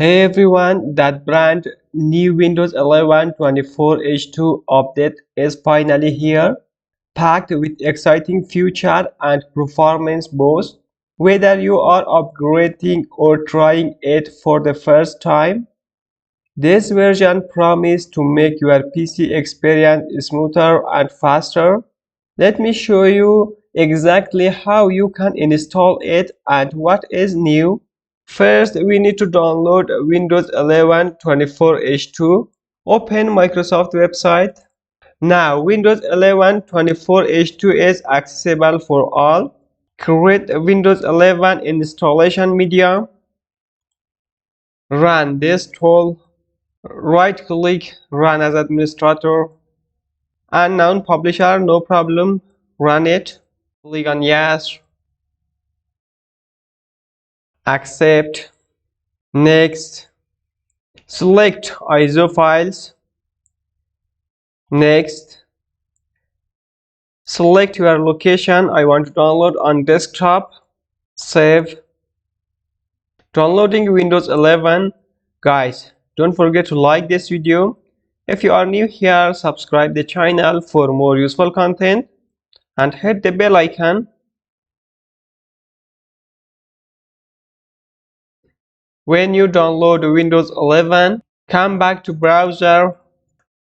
Hey everyone, that brand new Windows 11 24H2 update is finally here, packed with exciting features and performance boosts. Whether you are upgrading or trying it for the first time, this version promises to make your PC experience smoother and faster. Let me show you exactly how you can install it and what is new. First, we need to download Windows 11 24H2. Open Microsoft website. Now, Windows 11 24H2 is accessible for all. Create a Windows 11 installation media. Run this tool. Right click, run as administrator. Unknown publisher, no problem. Run it. Click on yes. Accept. Next. Select ISO files. Next. Select your location. I want to download on desktop. Save. Downloading Windows 11. Guys, don't forget to like this video. If you are new here, subscribe the channel for more useful content and hit the bell icon. When you download Windows 11, come back to browser.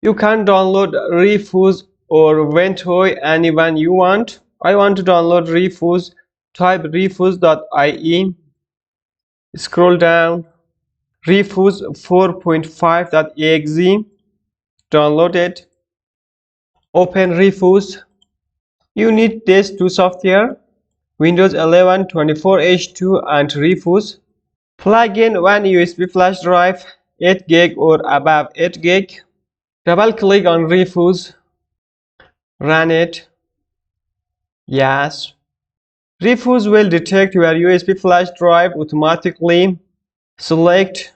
You can download Refuse or Ventoy anyone you want. I want to download Refuse. Type refuse.ie. Scroll down. Refuse 4.5.exe. Download it. Open Refuse. You need these two software, Windows 11 24H2 and Refuse. Plug in one USB flash drive, 8 gig or above 8 gig. Double click on Refuse. Run it. Yes. Refuse will detect your USB flash drive automatically. Select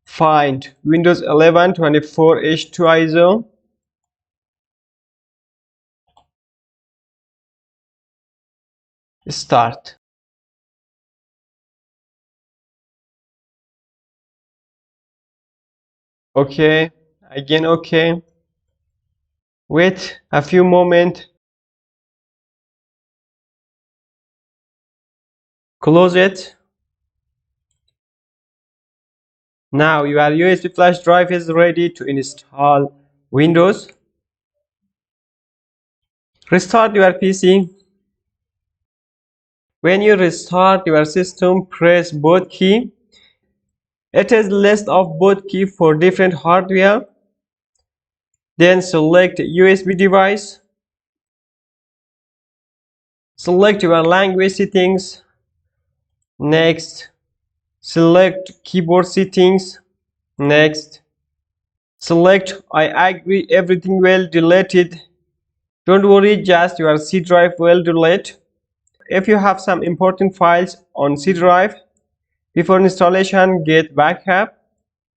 Find Windows 11 24H2 ISO. Start. Okay. Again okay. Wait a few moments. Close it. Now your USB flash drive is ready to install Windows. Restart your PC. When you restart your system, press boot key. It is list of boot key for different hardware. Then select USB device. Select your language settings. Next. Select keyboard settings. Next. Select I agree everything will deleted. Don't worry, just your C drive will delete. If you have some important files on C drive, before installation, get backup.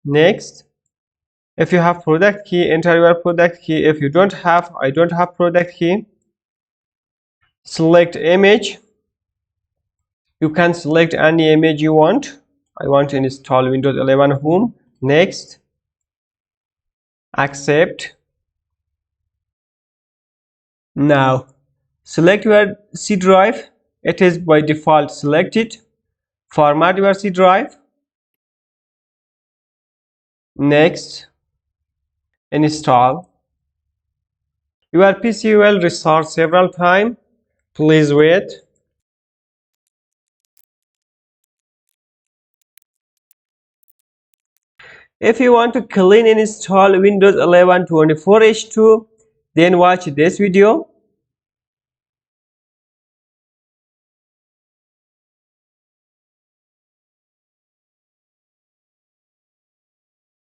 Next. If you have product key, enter your product key. If you don't have, I don't have product key. Select image. You can select any image you want. I want to install Windows 11 Home. Next. Accept. Now, select your C drive. It is by default selected. Format your C drive. Next. Install. Your PC will restart several times. Please wait. If you want to clean and install Windows 11 24H2, then watch this video.